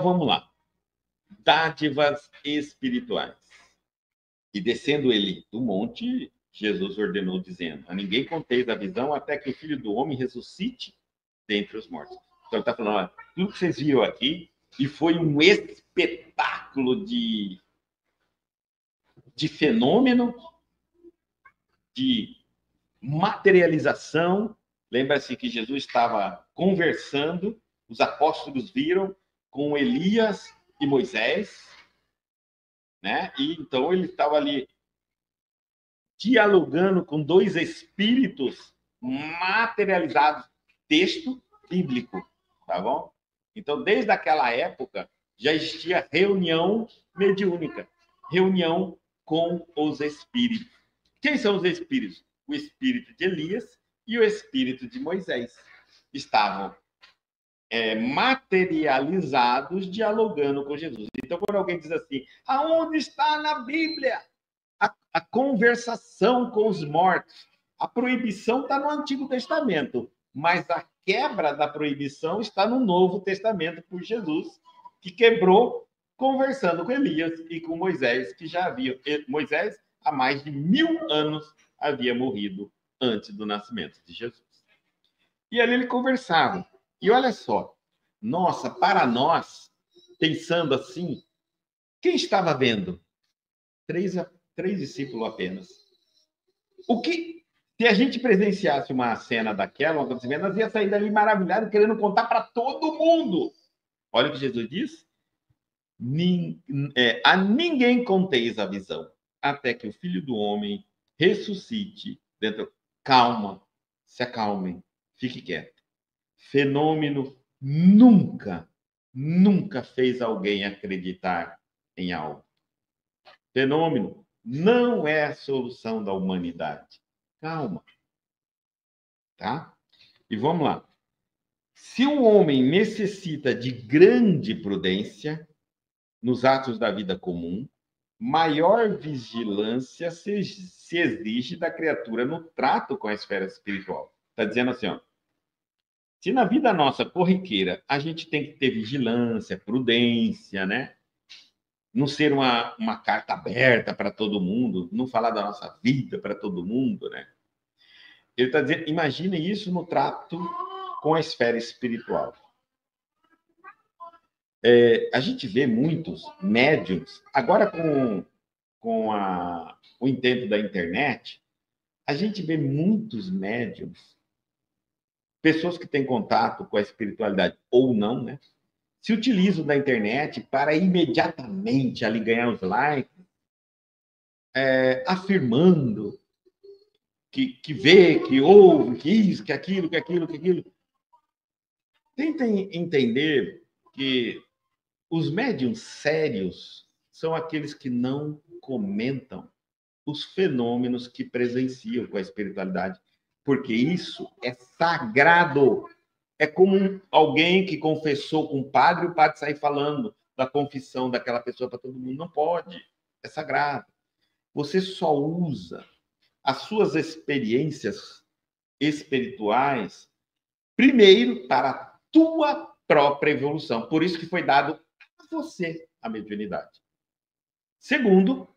Então vamos lá. Dádivas espirituais. E descendo ele do monte, Jesus ordenou, dizendo: a ninguém conteis a visão até que o Filho do Homem ressuscite dentre os mortos. Então ele está falando: olha, tudo que vocês viram aqui, e foi um espetáculo de fenômeno, de materialização. Lembra-se que Jesus estava conversando, os apóstolos viram com Elias e Moisés, né? E então ele estava ali dialogando com dois espíritos materializados, texto bíblico, tá bom? Então, desde aquela época, já existia reunião mediúnica, reunião com os espíritos. Quem são os espíritos? O espírito de Elias e o espírito de Moisés. Estavam materializados, dialogando com Jesus. Então, quando alguém diz assim, aonde está na Bíblia a conversação com os mortos? A proibição está no Antigo Testamento, mas a quebra da proibição está no Novo Testamento por Jesus, que quebrou conversando com Elias e com Moisés, que já havia... Moisés, há mais de 1000 anos, havia morrido antes do nascimento de Jesus. E ali ele conversava. E olha só, nossa, para nós, pensando assim, quem estava vendo? Três discípulos apenas. O que, se a gente presenciasse uma cena daquela, um acontecimento, nós ia sair dali maravilhado, querendo contar para todo mundo. Olha o que Jesus diz. A ninguém conteis a visão, até que o Filho do Homem ressuscite dentro. Calma, se acalmem, fique quieto. Fenômeno nunca fez alguém acreditar em algo. Fenômeno não é a solução da humanidade. Calma. Tá? E vamos lá. Se o homem necessita de grande prudência nos atos da vida comum, maior vigilância se exige da criatura no trato com a esfera espiritual. Está dizendo assim, ó, se na vida nossa corriqueira a gente tem que ter vigilância, prudência, né? Não ser uma carta aberta para todo mundo, não falar da nossa vida para todo mundo, né? Ele está dizendo, imagine isso no trato com a esfera espiritual. A gente vê muitos médiums, agora com o intento da internet, a gente vê muitos médiums, pessoas que têm contato com a espiritualidade ou não, né? Se utilizam da internet para imediatamente ali ganhar os likes, afirmando que vê, que ouve, que isso, que aquilo, que aquilo, que aquilo. Tentem entender que os médiums sérios são aqueles que não comentam os fenômenos que presenciam com a espiritualidade, porque isso é sagrado. É como alguém que confessou com o padre sair falando da confissão daquela pessoa para todo mundo. Não pode, é sagrado. Você só usa as suas experiências espirituais, primeiro, para a tua própria evolução. Por isso que foi dado a você a mediunidade. Segundo,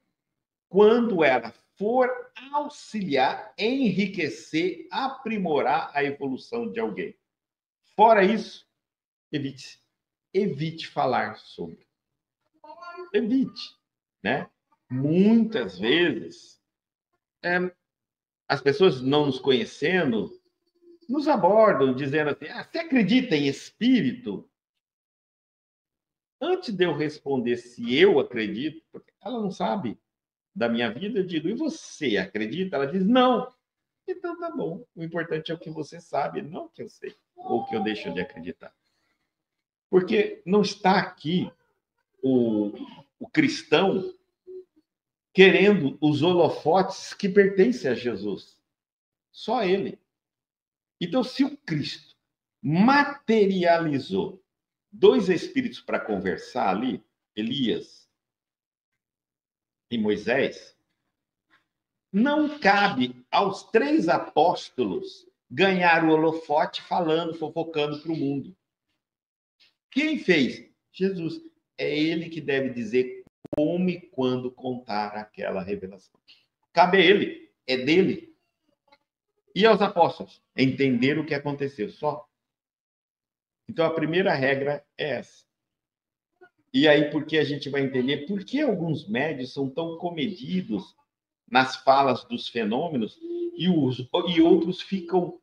quando ela for auxiliar, enriquecer, aprimorar a evolução de alguém. Fora isso, evite falar sobre. Evite, né? Muitas vezes, as pessoas não nos conhecendo, nos abordam dizendo assim, você acredita em espírito? Antes de eu responder se eu acredito, porque ela não sabe da minha vida, eu digo, e você acredita? Ela diz, não. Então tá bom, o importante é o que você sabe, não o que eu sei, ou o que eu deixo de acreditar. Porque não está aqui o cristão querendo os holofotes que pertencem a Jesus. Só ele. Então, se o Cristo materializou dois espíritos para conversar ali, Elias e Moisés, não cabe aos 3 apóstolos ganhar o holofote falando, fofocando para o mundo. Quem fez? Jesus. É ele que deve dizer como e quando contar aquela revelação. Cabe a ele, é dele. E aos apóstolos, entender o que aconteceu só. Então, a primeira regra é essa. E aí, porque a gente vai entender por que alguns médios são tão comedidos nas falas dos fenômenos e outros ficam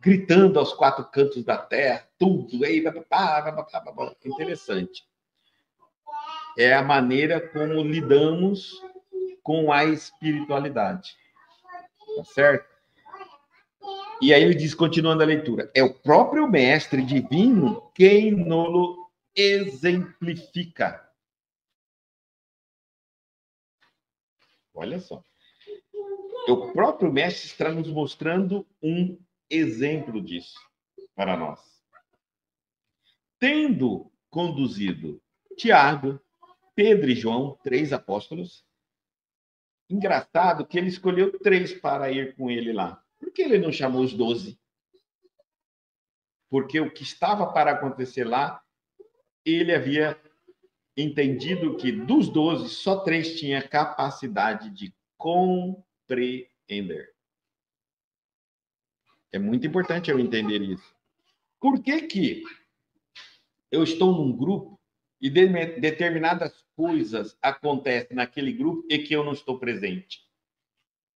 gritando aos quatro cantos da terra, tudo, aí, interessante. É a maneira como lidamos com a espiritualidade. Tá certo? E aí ele diz, continuando a leitura, é o próprio Mestre Divino quem nolo exemplifica. Olha só. O próprio Mestre está nos mostrando um exemplo disso para nós. Tendo conduzido Tiago, Pedro e João, 3 apóstolos, engraçado que ele escolheu 3 para ir com ele lá. Por que ele não chamou os 12? Porque o que estava para acontecer lá, ele havia entendido que dos 12, só 3 tinham capacidade de compreender. É muito importante eu entender isso. Por que que eu estou num grupo e determinadas coisas acontecem naquele grupo e que eu não estou presente?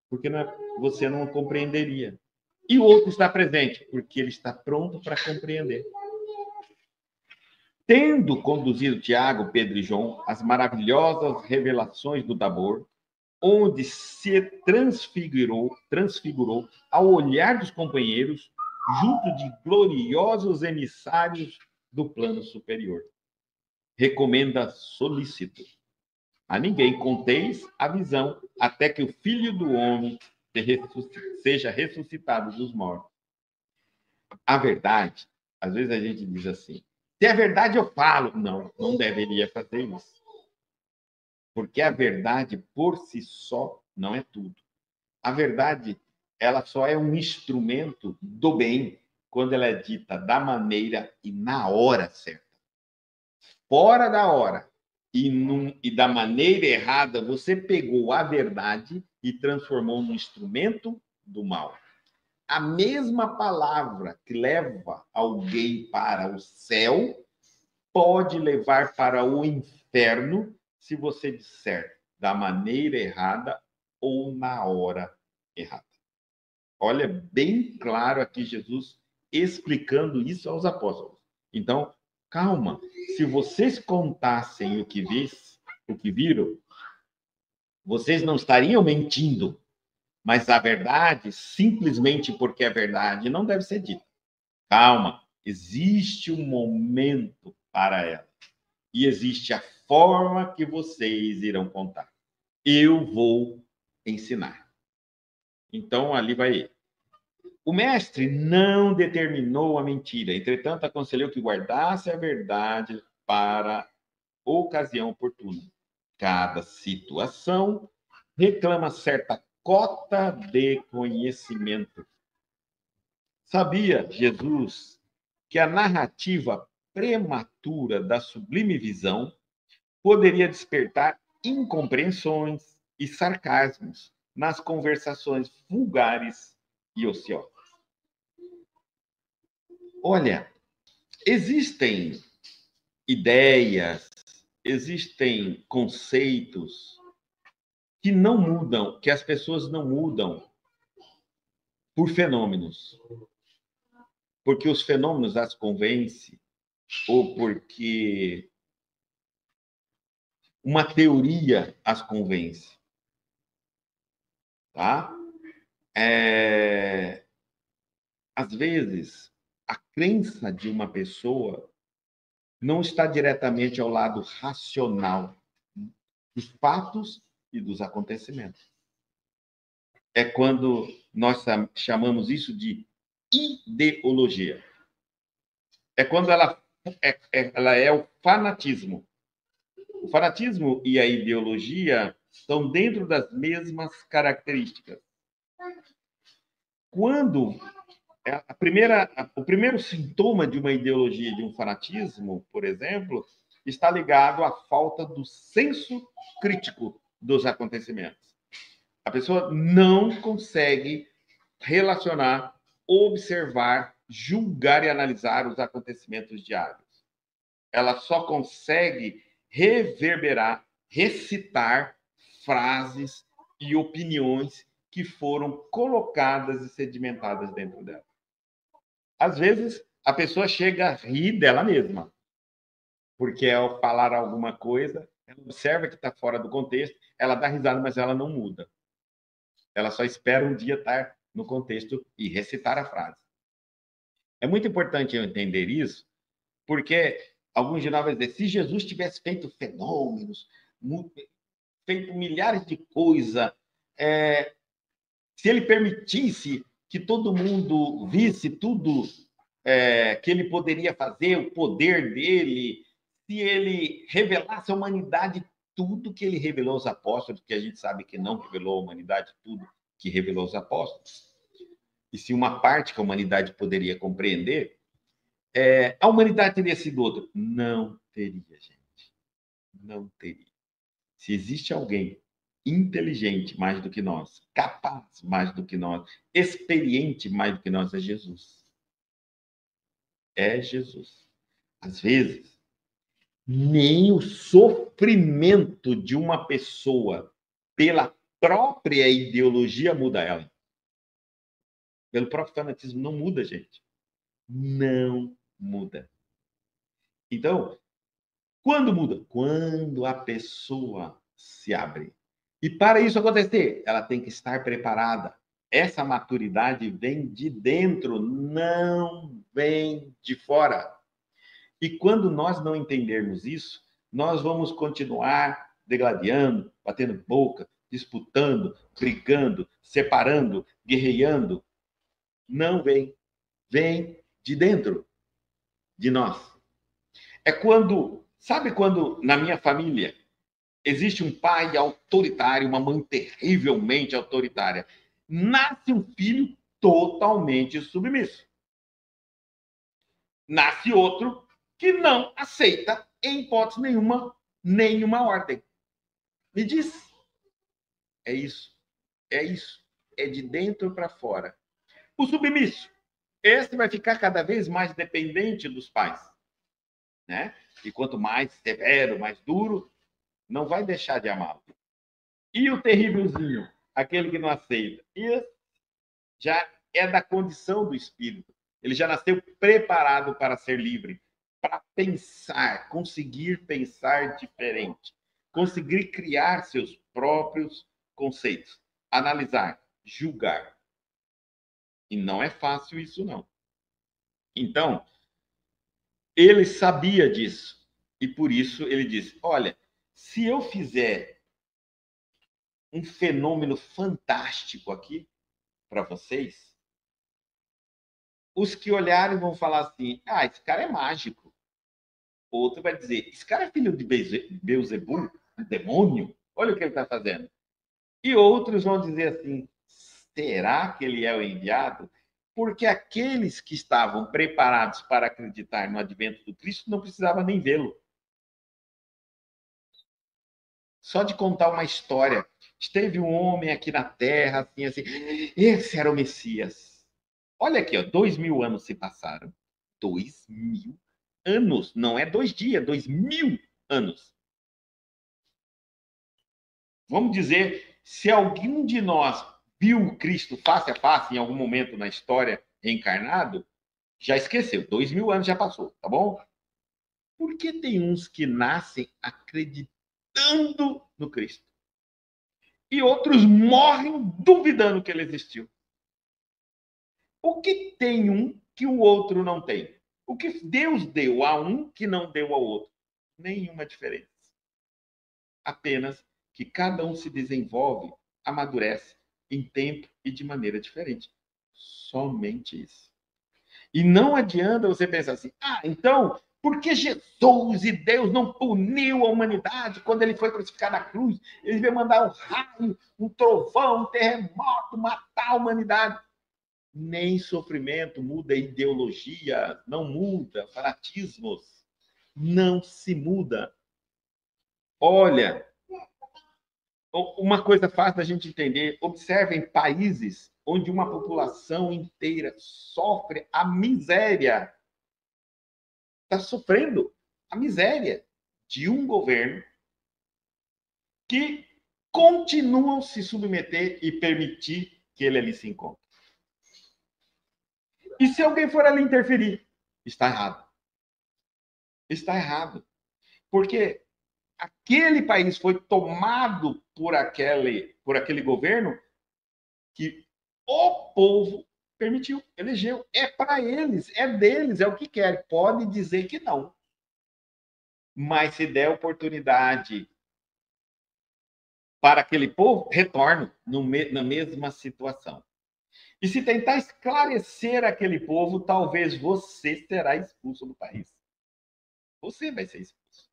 Porque você não compreenderia. E o outro está presente, porque ele está pronto para compreender. Tendo conduzido Tiago, Pedro e João às maravilhosas revelações do Tabor, onde se transfigurou ao olhar dos companheiros, junto de gloriosos emissários do plano superior. Recomenda solícito. A ninguém conteis a visão, até que o Filho do Homem seja ressuscitado dos mortos. A verdade, às vezes a gente diz assim, se é verdade eu falo. Não, não deveria fazer isso. Porque a verdade por si só não é tudo. A verdade, ela só é um instrumento do bem quando ela é dita da maneira e na hora certa. Fora da hora e da maneira errada, você pegou a verdade e transformou num instrumento do mal. A mesma palavra que leva alguém para o céu pode levar para o inferno se você disser da maneira errada ou na hora errada. Olha, bem claro aqui Jesus explicando isso aos apóstolos. Então, calma. Se vocês contassem o que viram, vocês não estariam mentindo. Mas a verdade, simplesmente porque é verdade, não deve ser dita. Calma. Existe um momento para ela. E existe a forma que vocês irão contar. Eu vou ensinar. Então, ali vai ele. O mestre não determinou a mentira, entretanto, aconselhou que guardasse a verdade para ocasião oportuna. Cada situação reclama certa cota de conhecimento. Sabia Jesus que a narrativa prematura da sublime visão poderia despertar incompreensões e sarcasmos nas conversações vulgares e ociosas? Olha, existem ideias, existem conceitos que não mudam, que as pessoas não mudam por fenômenos. Porque os fenômenos as convencem, ou porque uma teoria as convence. Tá? Às vezes, a crença de uma pessoa não está diretamente ao lado racional dos fatos e dos acontecimentos. É quando nós chamamos isso de ideologia. É quando ela é o fanatismo. O fanatismo e a ideologia estão dentro das mesmas características. Quando O primeiro sintoma de uma ideologia, de um fanatismo, por exemplo, está ligado à falta do senso crítico dos acontecimentos. A pessoa não consegue relacionar, observar, julgar e analisar os acontecimentos diários. Ela só consegue reverberar, recitar frases e opiniões que foram colocadas e sedimentadas dentro dela. Às vezes, a pessoa chega a rir dela mesma, porque ao falar alguma coisa, ela observa que está fora do contexto, ela dá risada, mas ela não muda. Ela só espera um dia estar no contexto e recitar a frase. É muito importante eu entender isso, porque alguns de nós vão dizer, se Jesus tivesse feito fenômenos, feito milhares de coisas, se ele permitisse que todo mundo visse tudo que ele poderia fazer, o poder dele, se ele revelasse à humanidade tudo que ele revelou aos apóstolos, que a gente sabe que não revelou à humanidade tudo que revelou aos apóstolos, e se uma parte que a humanidade poderia compreender, a humanidade teria sido outra. Não teria, gente. Não teria. Se existe alguém inteligente mais do que nós, capaz mais do que nós, experiente mais do que nós, é Jesus. É Jesus. Às vezes, nem o sofrimento de uma pessoa pela própria ideologia muda ela. Pelo próprio fanatismo não muda, gente. Não muda. Então, quando muda? Quando a pessoa se abre. E para isso acontecer, ela tem que estar preparada. Essa maturidade vem de dentro, não vem de fora. E quando nós não entendermos isso, nós vamos continuar degladiando, batendo boca, disputando, brigando, separando, guerreando. Não vem. Vem de dentro de nós. É quando, sabe quando na minha família existe um pai autoritário, uma mãe terrivelmente autoritária, nasce um filho totalmente submisso. Nasce outro que não aceita, em hipótese nenhuma ordem. Me diz. É isso. É isso. É de dentro para fora. O submisso. Esse vai ficar cada vez mais dependente dos pais. Né? E quanto mais severo, mais duro, não vai deixar de amá-lo. E o terrívelzinho, aquele que não aceita, isso já é da condição do espírito. Ele já nasceu preparado para ser livre, para pensar, conseguir pensar diferente, conseguir criar seus próprios conceitos, analisar, julgar. E não é fácil isso, não. Então, ele sabia disso. E por isso ele disse: olha, se eu fizer um fenômeno fantástico aqui para vocês, os que olharem vão falar assim: ah, esse cara é mágico. Outro vai dizer: esse cara é filho de Beelzebub, demônio, olha o que ele está fazendo. E outros vão dizer assim: será que ele é o enviado? Porque aqueles que estavam preparados para acreditar no advento do Cristo não precisavam nem vê-lo. Só de contar uma história. Esteve um homem aqui na Terra, assim, esse era o Messias. Olha aqui, ó, 2000 anos se passaram. 2000 anos, não é 2 dias, 2000 anos. Vamos dizer, se algum de nós viu Cristo face a face em algum momento na história reencarnado, já esqueceu, 2000 anos já passou, tá bom? Porque tem uns que nascem acreditando no Cristo e outros morrem duvidando que ele existiu. O que tem um que o outro não tem? O que Deus deu a um que não deu ao outro? Nenhuma diferença. Apenas que cada um se desenvolve, amadurece em tempo e de maneira diferente. Somente isso. E não adianta você pensar assim: ah, então, por que Jesus e Deus não puniu a humanidade quando ele foi crucificado na cruz? Ele veio mandar um raio, um trovão, um terremoto, matar a humanidade. nem sofrimento muda ideologia, não muda fanatismos, não se muda. Olha, uma coisa fácil da gente entender, observem países onde uma população inteira sofre a miséria, está sofrendo a miséria de um governo que continuam se submeter e permitir que ele ali se encontre. E se alguém for ali interferir, está errado. Está errado. Porque aquele país foi tomado por aquele governo que o povo permitiu, elegeu. É para eles, é deles, é o que querem. Pode dizer que não. Mas se der oportunidade para aquele povo, retorno na mesma situação. E se tentar esclarecer aquele povo, talvez você será expulso do país. Você vai ser expulso.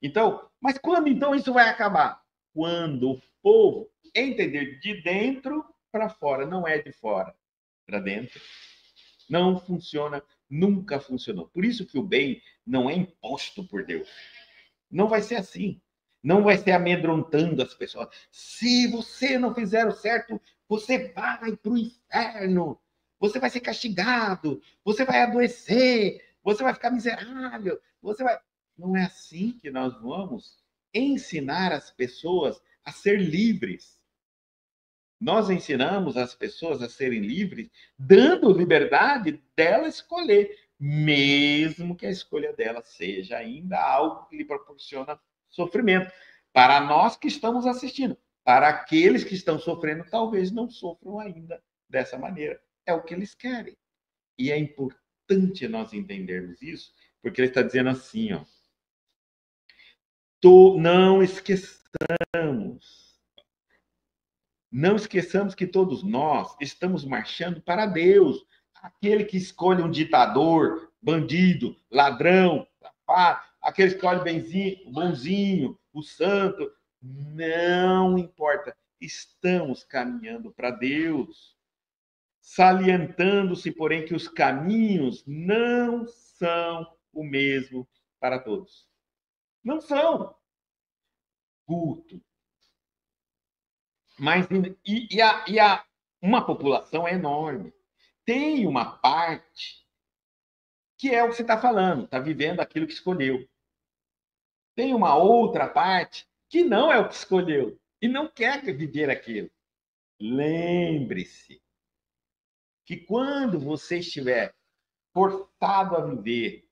Então, mas quando então isso vai acabar? Quando o povo entender de dentro para fora, não é de fora para dentro. Não funciona, nunca funcionou. Por isso que o bem não é imposto por Deus. Não vai ser assim. Não vai ser amedrontando as pessoas. Se você não fizer o certo, você vai para o inferno. Você vai ser castigado. Você vai adoecer. Você vai ficar miserável. Você vai. Não é assim que nós vamos ensinar as pessoas a ser livres. Nós ensinamos as pessoas a serem livres, dando liberdade dela escolher, mesmo que a escolha dela seja ainda algo que lhe proporciona sofrimento. Para nós que estamos assistindo, para aqueles que estão sofrendo, talvez não sofram ainda dessa maneira. É o que eles querem. E é importante nós entendermos isso, porque ele está dizendo assim, ó, não esqueçamos. Não esqueçamos que todos nós estamos marchando para Deus. Aquele que escolhe um ditador, bandido, ladrão, safado, aquele que escolhe benzinho, bonzinho, o santo, não importa. Estamos caminhando para Deus. Salientando-se, porém, que os caminhos não são o mesmo para todos. Não são. Culto, mas uma população enorme. Tem uma parte que é o que você está falando, está vivendo aquilo que escolheu. Tem uma outra parte que não é o que escolheu e não quer viver aquilo. Lembre-se que quando você estiver forçado a viver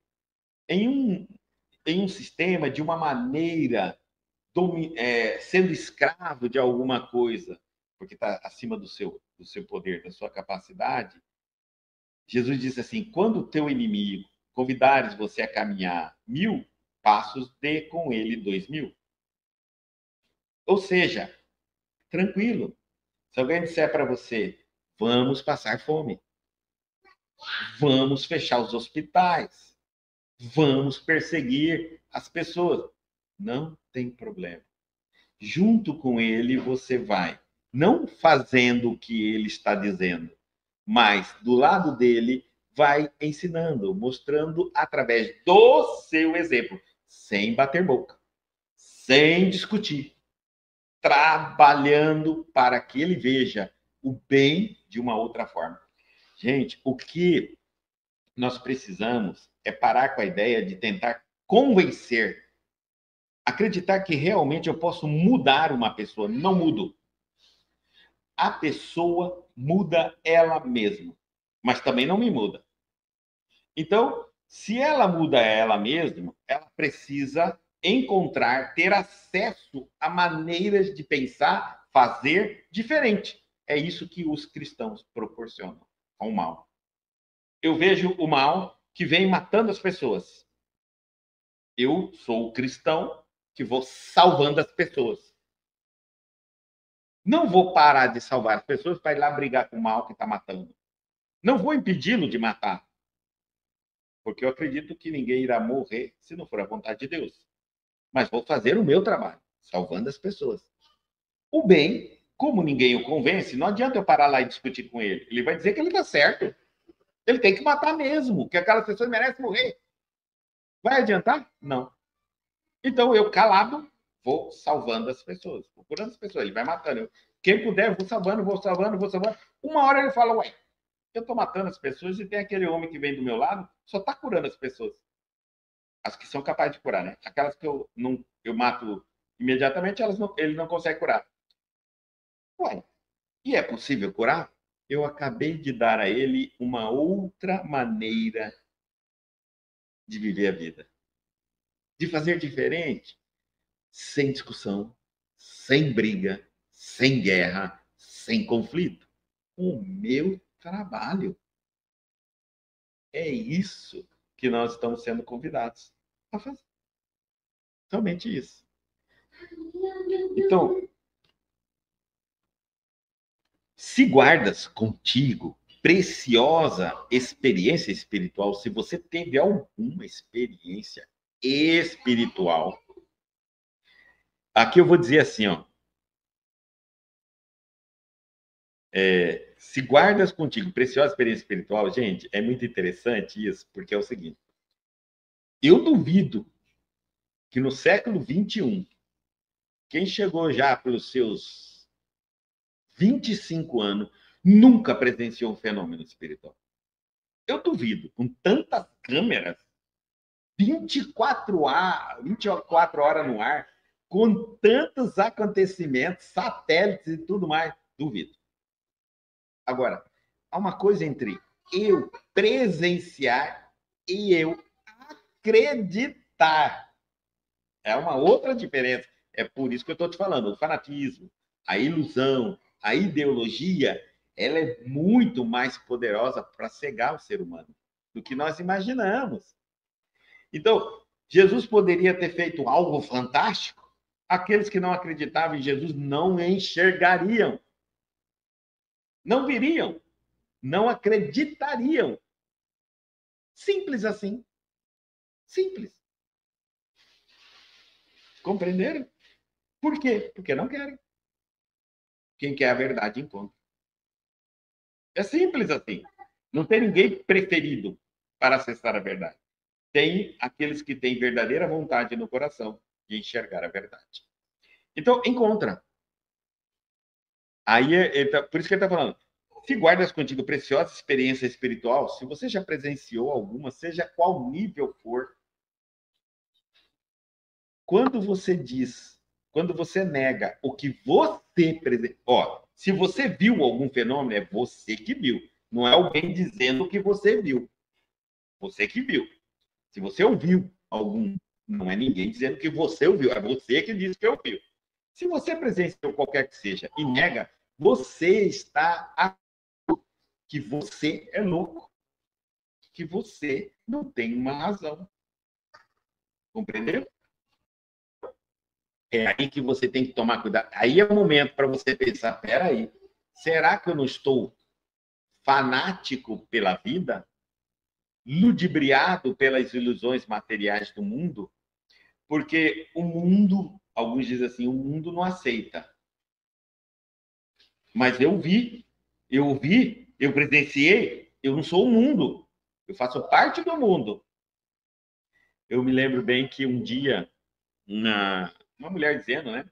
em um sistema de uma maneira, sendo escravo de alguma coisa, porque está acima do seu poder, da sua capacidade, Jesus disse assim: quando o teu inimigo convidares você a caminhar 1000 passos, dê com ele 2000. Ou seja, tranquilo. Se alguém disser para você, vamos passar fome, vamos fechar os hospitais, vamos perseguir as pessoas, não tem problema. Junto com ele você vai, não fazendo o que ele está dizendo, mas do lado dele vai ensinando, mostrando através do seu exemplo, sem bater boca, sem discutir, trabalhando para que ele veja o bem de uma outra forma. Gente, o que nós precisamos é parar com a ideia de tentar convencer, acreditar que realmente eu posso mudar uma pessoa. Não mudo. A pessoa muda ela mesma, mas também não me muda. Então, se ela muda ela mesma, ela precisa encontrar, ter acesso a maneiras de pensar, fazer diferente. É isso que os cristãos proporcionam ao mal. Eu vejo o mal que vem matando as pessoas. Eu sou o cristão que vou salvando as pessoas. Não vou parar de salvar as pessoas para ir lá brigar com o mal que está matando. Não vou impedi-lo de matar. Porque eu acredito que ninguém irá morrer se não for a vontade de Deus. Mas vou fazer o meu trabalho, salvando as pessoas. O bem Como ninguém o convence, não adianta eu parar lá e discutir com ele. Ele vai dizer que ele está certo. Ele tem que matar mesmo, que aquelas pessoas merecem morrer. Vai adiantar? Não. Então, eu, calado, vou salvando as pessoas, vou curando as pessoas. Ele vai matando. Quem puder, eu vou salvando, vou salvando, vou salvando. Uma hora ele fala, ué, eu estou matando as pessoas e tem aquele homem que vem do meu lado, só está curando as pessoas. As que são capazes de curar, né? Aquelas que eu mato imediatamente, ele não consegue curar. Ué, e é possível curar? Eu acabei de dar a ele uma outra maneira de viver a vida. De fazer diferente, sem discussão, sem briga, sem guerra, sem conflito. O meu trabalho. É isso que nós estamos sendo convidados a fazer. Somente isso. Então, se guardas contigo preciosa experiência espiritual, se você teve alguma experiência espiritual, aqui eu vou dizer assim, ó, se guardas contigo preciosa experiência espiritual, gente, é muito interessante isso, porque é o seguinte, eu duvido que no século XXI, quem chegou já pelos seus 25 anos, nunca presenciou um fenômeno espiritual. Eu duvido, com tantas câmeras, 24 horas no ar, com tantos acontecimentos, satélites e tudo mais, duvido. Agora, há uma coisa entre eu presenciar e eu acreditar. É uma outra diferença. É por isso que eu estou te falando. O fanatismo, a ilusão, a ideologia, ela é muito mais poderosa para cegar o ser humano do que nós imaginamos. Então, Jesus poderia ter feito algo fantástico. Aqueles que não acreditavam em Jesus não enxergariam, não viriam, não acreditariam. Simples assim. Simples. Compreenderam? Por quê? Porque não querem. Quem quer a verdade encontra. É simples assim. Não tem ninguém preferido para acessar a verdade. Tem aqueles que têm verdadeira vontade no coração de enxergar a verdade. Então, encontra. Aí, por isso que ele está falando. Se guardas contigo preciosa experiência espiritual, se você já presenciou alguma, seja qual nível for, quando você diz, quando você nega o que você presenciou, se você viu algum fenômeno, é você que viu. Não é alguém dizendo que você viu. Você que viu. Se você ouviu algum, não é ninguém dizendo que você ouviu, é você que diz que ouviu. Se você presenciou qualquer que seja e nega, você está a que você é louco, que você não tem uma razão. Compreendeu? É aí que você tem que tomar cuidado. Aí é o momento para você pensar: peraí, será que eu não estou fanático pela vida? Ludibriado pelas ilusões materiais do mundo? Porque o mundo, alguns dizem assim, o mundo não aceita. Mas eu presenciei, eu não sou o mundo, eu faço parte do mundo. Eu me lembro bem que um dia, uma mulher dizendo, né,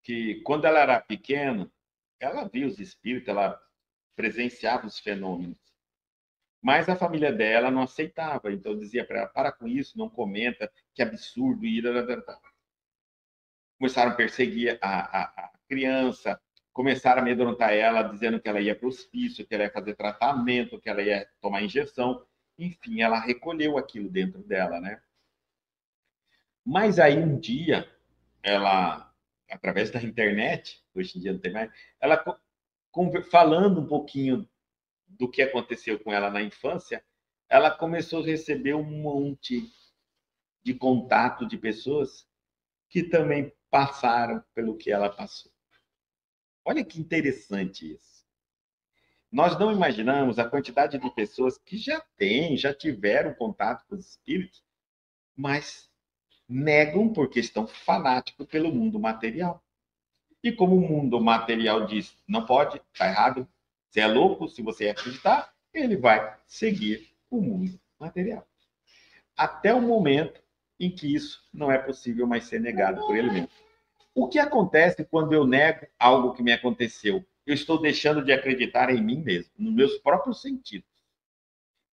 que quando ela era pequena, ela via os espíritos, ela presenciava os fenômenos. Mas a família dela não aceitava, então dizia para ela: para com isso, não comenta, que absurdo. E começaram a perseguir a criança, começaram a amedrontar ela, dizendo que ela ia para o hospício, que ela ia fazer tratamento, que ela ia tomar injeção. Enfim, ela recolheu aquilo dentro dela, né? Mas aí um dia, ela, através da internet, hoje em dia não tem mais, ela falando um pouquinho do que aconteceu com ela na infância, ela começou a receber um monte de contato de pessoas que também passaram pelo que ela passou. Olha que interessante isso. Nós não imaginamos a quantidade de pessoas que já tiveram contato com os espíritos, mas negam porque estão fanáticos pelo mundo material. E como o mundo material diz, não pode, está errado, você é louco, se você acreditar, ele vai seguir o mundo material. Até o momento em que isso não é possível mais ser negado por ele mesmo. O que acontece quando eu nego algo que me aconteceu? Eu estou deixando de acreditar em mim mesmo, nos meus próprios sentidos.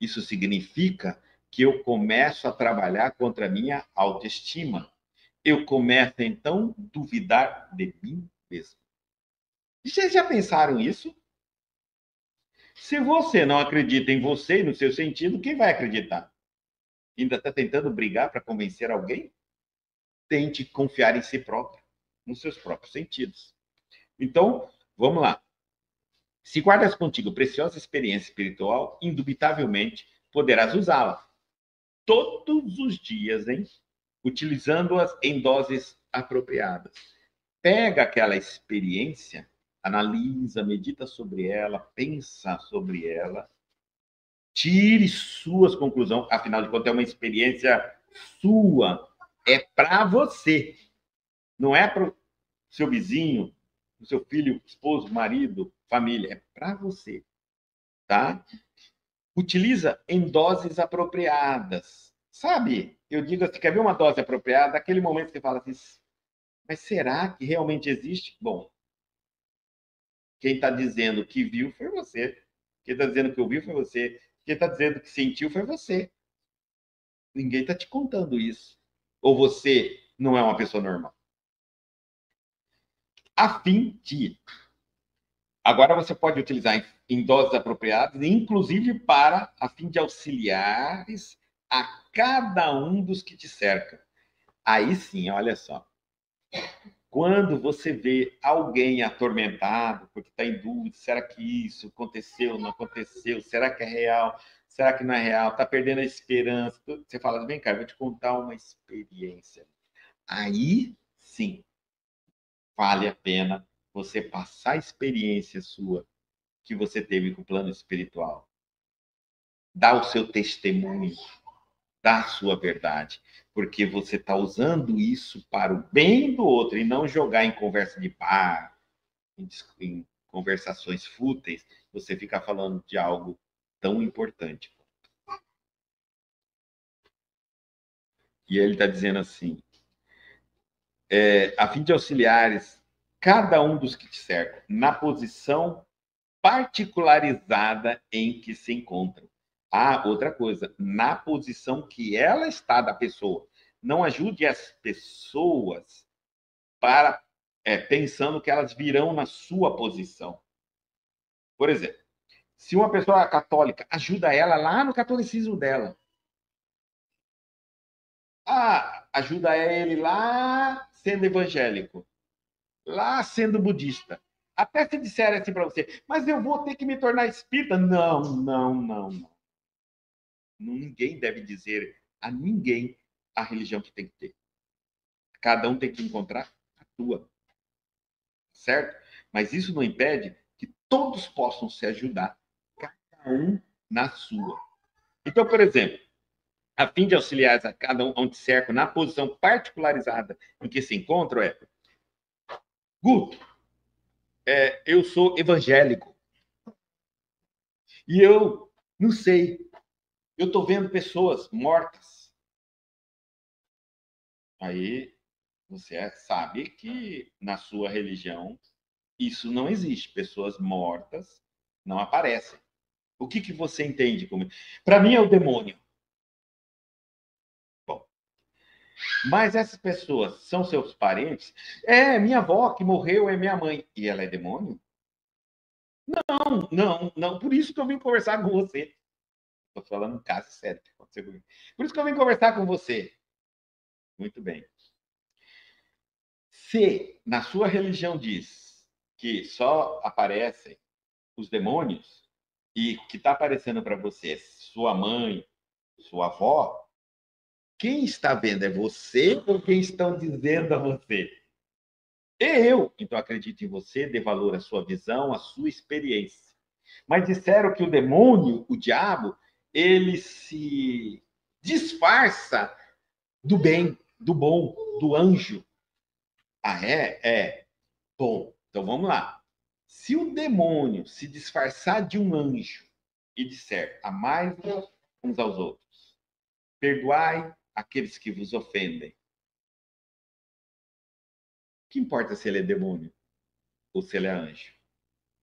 Isso significa que eu começo a trabalhar contra a minha autoestima. Eu começo, então, a duvidar de mim mesmo. Vocês já pensaram isso? Se você não acredita em você e no seu sentido, quem vai acreditar? Ainda está tentando brigar para convencer alguém? Tente confiar em si próprio, nos seus próprios sentidos. Então, vamos lá. Se guardas contigo preciosa experiência espiritual, indubitavelmente poderás usá-la todos os dias, hein? Utilizando-as em doses apropriadas. Pega aquela experiência, analisa, medita sobre ela, pensa sobre ela, tire suas conclusões. Afinal de contas, é uma experiência sua, é para você, não é para o seu vizinho, o seu filho, esposo, marido, família, é para você, tá? Utiliza em doses apropriadas. Sabe? Eu digo assim, quer ver uma dose apropriada? Aquele momento que você fala assim, mas será que realmente existe? Bom, quem está dizendo que viu foi você. Quem está dizendo que ouviu foi você. Quem está dizendo que sentiu foi você. Ninguém está te contando isso. Ou você não é uma pessoa normal. A fim de. Agora você pode utilizar em doses apropriadas, inclusive para a fim de auxiliares a cada um dos que te cercam. Aí sim, olha só. Quando você vê alguém atormentado, porque está em dúvida, será que isso aconteceu, não aconteceu? Será que é real? Será que não é real? Está perdendo a esperança. Você fala, vem cá, eu vou te contar uma experiência. Aí sim, vale a pena você passar a experiência sua que você teve com o plano espiritual. Dá o seu testemunho, dá a sua verdade, porque você está usando isso para o bem do outro e não jogar em conversa de bar, em conversações fúteis, você fica falando de algo tão importante. E ele está dizendo assim, a fim de auxiliares cada um dos que te cercam na posição particularizada em que se encontram. Ah, outra coisa, na posição que ela está da pessoa. Não ajude as pessoas para pensando que elas virão na sua posição. Por exemplo, se uma pessoa católica ajuda ela lá no catolicismo dela, ajuda ele lá sendo evangélico, lá sendo budista. Até se disserem assim para você, mas eu vou ter que me tornar espírita. Não, não, não, não. Ninguém deve dizer a ninguém a religião que tem que ter. Cada um tem que encontrar a tua, certo? Mas isso não impede que todos possam se ajudar, cada um na sua. Então, por exemplo, a fim de auxiliar a cada um onde cerco na posição particularizada em que se encontram, Guto, eu sou evangélico e eu não sei, eu estou vendo pessoas mortas. Aí você sabe que na sua religião isso não existe. Pessoas mortas não aparecem. O que você entende como? Para mim é o demônio. Bom, mas essas pessoas são seus parentes? Minha avó que morreu é minha mãe. E ela é demônio? Não, não, não. Por isso que eu vim conversar com você. Estou falando um caso sério que aconteceu comigo. Por isso que eu vim conversar com você. Muito bem. Se na sua religião diz que só aparecem os demônios e que está aparecendo para você sua mãe, sua avó, quem está vendo é você ou quem estão dizendo a você? É eu. Então acredite em você, dê valor à sua visão, à sua experiência. Mas disseram que o demônio, o diabo, ele se disfarça do bem, do bom, do anjo. Ah, é? É. Bom, então vamos lá. Se o demônio se disfarçar de um anjo e disser: amai uns aos outros, perdoai aqueles que vos ofendem, que importa se ele é demônio ou se ele é anjo?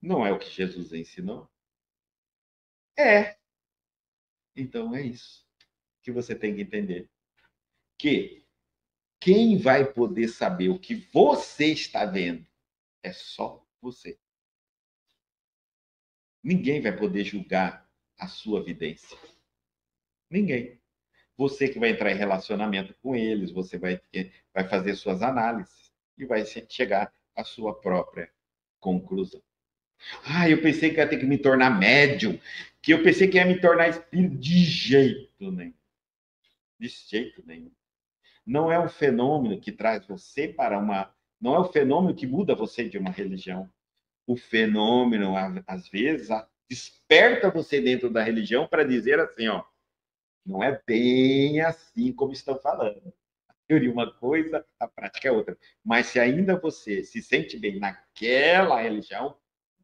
Não é o que Jesus ensinou? É. Então é isso que você tem que entender. Que quem vai poder saber o que você está vendo é só você. Ninguém vai poder julgar a sua vidência. Ninguém. Você que vai entrar em relacionamento com eles, você vai fazer suas análises e vai chegar à sua própria conclusão. Ah, eu pensei que ia ter que me tornar médium, que eu pensei que ia me tornar espírito. De jeito nenhum. De jeito nenhum. Não é um fenômeno que traz você para uma. Não é o fenômeno que muda você de uma religião. O fenômeno, às vezes, desperta você dentro da religião para dizer assim, ó, não é bem assim como estão falando. A teoria é uma coisa, a prática é outra. Mas se ainda você se sente bem naquela religião,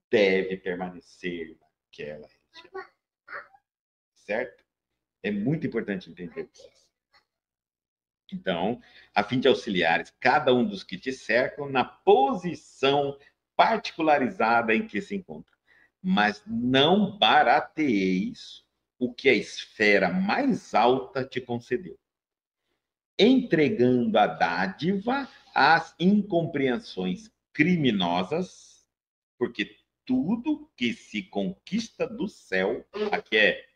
deve permanecer naquela religião. Certo? É muito importante entender isso. Então, a fim de auxiliares cada um dos que te cercam na posição particularizada em que se encontra. Mas não barateeis o que a esfera mais alta te concedeu, entregando a dádiva às incompreensões criminosas, porque tudo que se conquista do céu, aqui é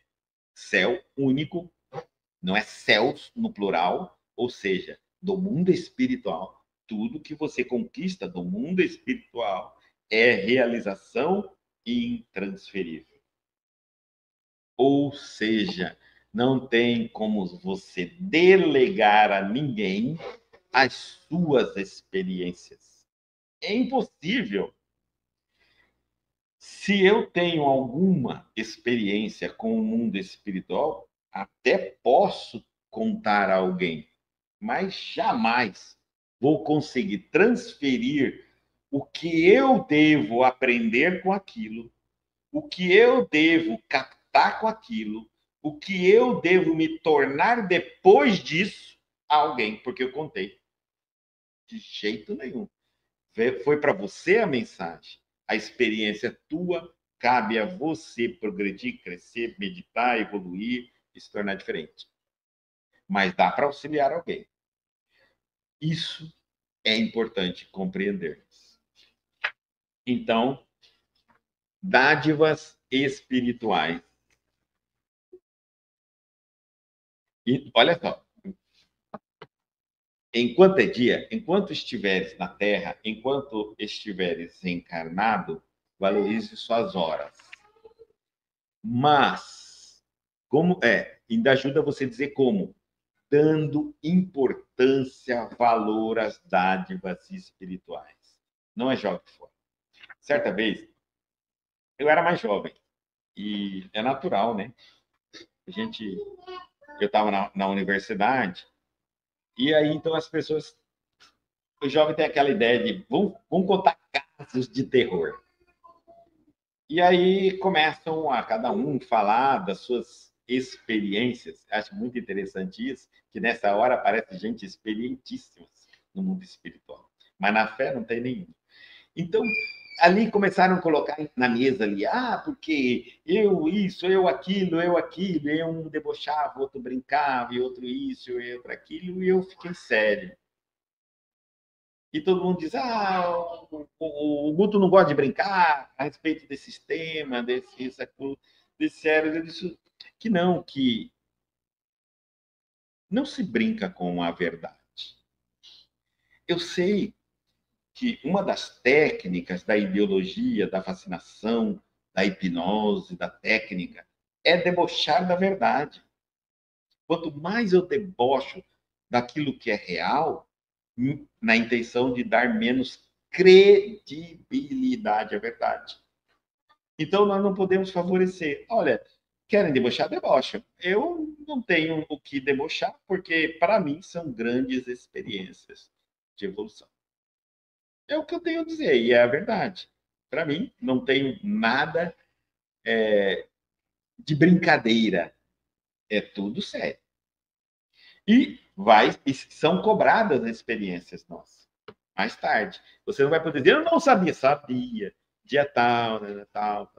céu único, não é céus no plural, ou seja, do mundo espiritual. Tudo que você conquista do mundo espiritual é realização intransferível. Ou seja, não tem como você delegar a ninguém as suas experiências. É impossível. Se eu tenho alguma experiência com o mundo espiritual, até posso contar a alguém, mas jamais vou conseguir transferir o que eu devo aprender com aquilo, o que eu devo captar com aquilo, o que eu devo me tornar depois disso a alguém, porque eu contei. De jeito nenhum. Foi para você a mensagem. A experiência é tua, cabe a você progredir, crescer, meditar, evoluir e se tornar diferente. Mas dá para auxiliar alguém. Isso é importante compreender. Então, dádivas espirituais. E olha só, enquanto é dia, enquanto estiveres na Terra, enquanto estiveres encarnado, valorize suas horas. Mas, como é, ainda ajuda você a dizer como? Dando importância, valor às dádivas espirituais. Não é jogue fora. Certa vez, eu era mais jovem, e é natural, né? A gente, eu estava na universidade, e aí então as pessoas, o jovem tem aquela ideia de vamos contar casos de terror. E aí começam a cada um falar das suas experiências. Acho muito interessante isso, que nessa hora aparece gente experientíssima no mundo espiritual. Mas na fé não tem nenhum. Então, ali começaram a colocar na mesa ali, porque eu isso, eu aquilo, e um debochava, outro brincava, e outro isso, e outro aquilo, e eu fiquei sério. E todo mundo diz, o Guto não gosta de brincar a respeito desse tema, desse sério. Eu disse que não, que não se brinca com a verdade. Eu sei que uma das técnicas da ideologia, da fascinação, da hipnose, da técnica, é debochar da verdade. Quanto mais eu debocho daquilo que é real, na intenção de dar menos credibilidade à verdade. Então, nós não podemos favorecer. Olha, querem debochar? Debocham. Eu não tenho o que debochar, porque, para mim, são grandes experiências de evolução. É o que eu tenho a dizer, e é a verdade. Para mim, não tenho nada de brincadeira. É tudo sério. E são cobradas as experiências nossas. Mais tarde. Você não vai poder dizer, eu não sabia. Sabia. Dia tal, né, tal.